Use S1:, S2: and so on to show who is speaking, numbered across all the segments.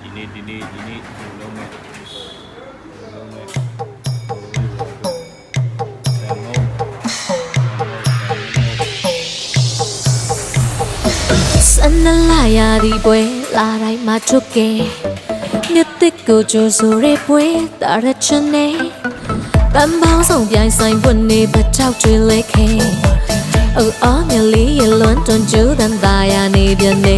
S1: ဒီနေ့လုံးမဲ့
S2: ဆန္ဒလာရသည်ပွဲလာတိုင်းမှာထုတ်ခဲ့မြစ်တစ်ကိုကြိုဆိုရဲပွဲတာရချင်နေပန်းပေါင်းဆောင်ပြိုင်ဆိုင်ပွင့်နေပထောက်တွေလဲခဲ့အော်မြလေးရလွန်တွန်ကျူတန်သားရနေပြန်နေ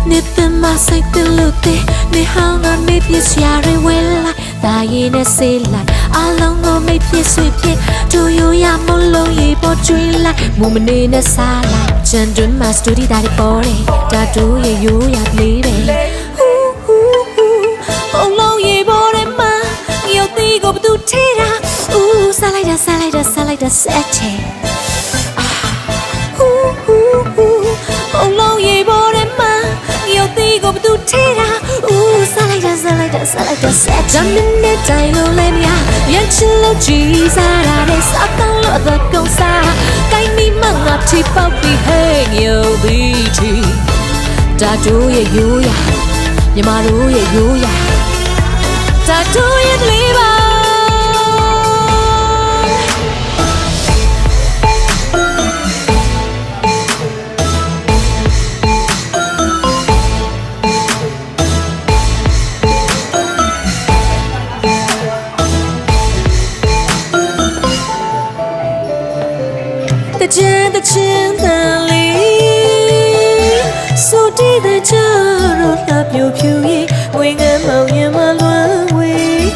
S2: နှစ်မဆိုင်တလူတဲ့နေဟောင်းကနေပြစရာတွေဝဲလိုက်ဒါရင်နဲ့ဆေးလိုက်အလုံးကိုမိတ်ဖြစ်ဆွေဖြစ်တို့ရရမလို့ရေပေါ်ကျွေးလိုက်မူမနေနဲ့စားလိုက်ချန်တွင်မှာစတူဒီဒါတွေပေါ်တယ်ဒါတို့ရရိုးရလေးပဲဘုံလုံးရေပေါ်တယ်မှာရုပ်သီးကိုဘသူထဲတာစားလိုက်တာဆက်ချေဘုံလုံးရေပေါ်တယ်မှာရုပ်သီးကိုဘသူထဲတာစားလိုက်တာဆက်ချေမင်းနဲ့တိုင်လို့လဲမြရချင်လို့ကြည်စားတာနဲ့စားတော့လို့အသက်ကုန်စားကိုင်းမိမငါထိပေါက်ပြီးဟဲ့ညိုပြီးချီဒါတို့ရဲ့ရိုးရညီမတို့ရဲ့ရိုးရဒါတို့ရဲ့လေးပါတချင်တန်လေးဆိုတီးတဲ့ချာတော့တာပြူဖြူရဲ့ငွေငမ်းမောင်ရင်မလွမ်းဝေး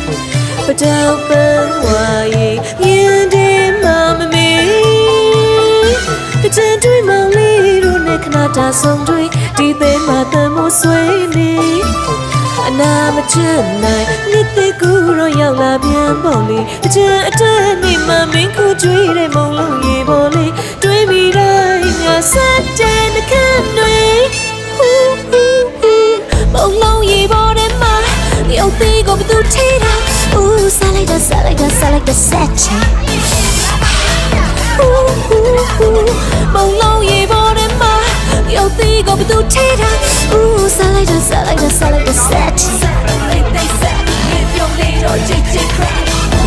S2: ပတောက်ပန်းဝါရဲ့ရင်ဒီမမမေတချင်တွေမောင်လေးတို့နဲ့ခဏတာဆုံးတွေဒီသေးမှတမ်းမို့ဆွေးနေအနာမချင်နိုင်နှစ်သိကူတော့ရောက်လာပြန်ပေါ့လေတချင်အတက်နေမှမင်းခုကျွေးတဲ့မုံလုံးရေပေါ်လေးတွေးပြီးတိုင်းငါစတဲ့နှခမ်းတွေမုံလုံးရေပေါ်တဲ့မှာရုပ်သီးကိုဘသူထိတာစားလိုက်တာဆက်ချေမုံလုံးရေပေါ်တဲ့မှာရုပ်သီးကိုဘသူထိတာစားလိုက်တာဆက်ချေ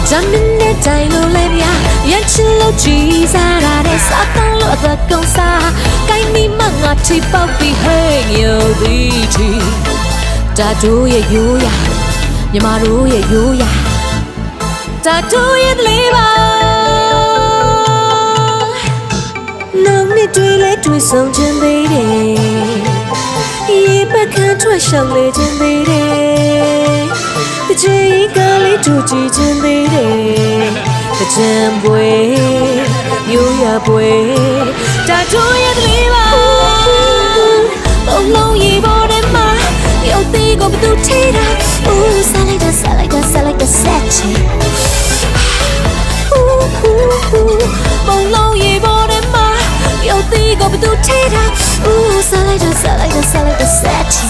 S2: ဂျမ်းနဲ့တိုင်လို့လဲမြရချင်လို့ကြည်စားတာနဲ့စားတော့လို့အသက်ကုန်စားကိုင်းမိမငါထိပေါက်ပြီးဟဲ့ညိုပြီးချီဒါတို့ရဲ့ရိုးရညီမတို့ရဲ့ရိုးရဒါတို့ရဲ့လေးပါနောင်နှစ်တွေလဲတွေ့ဆုံခြင်းသေးတယ်ရေပကန်းထွက်ရှောင်လေခြင်းသေးတယ်တချင်ကလေးတို့ကြည့်ခြင်းသေးတယ်တချင်ပွဲရိုးရပွဲဒါတို့ရဲ့လေးပါဘုံလုံးရေပေါ်တဲ့မှာရုပ်သီးကိုဘသူထိတာစားလိုက်တာဆက်ချေဘုံလုံးရေပေါ်တဲ့မှာရုပ်သီးကိုဘသူထိတာစားလိုက်တာဆက်ချေ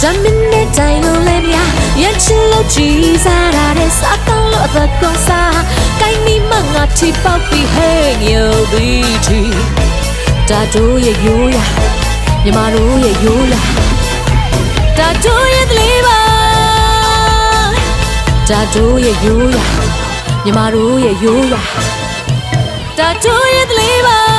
S2: ဂျမ်းနဲ့တိုင်လို့လဲမြရချင်လို့ကြည်စားတာနဲ့စားတော့လို့အသက်ကုန်စားကိုင်းမိမငါထိပေါက်ပြီးဟဲ့ညိုပြီးချီဒါတို့ရဲ့ရိုးရညီမတို့ရဲ့ရိုးရဒါတို့ရဲ့လေးပါဒါတို့ရဲ့ရိုးရညီမတို့ရဲ့ရိုးရဒါတို့ရဲ့လေးပါ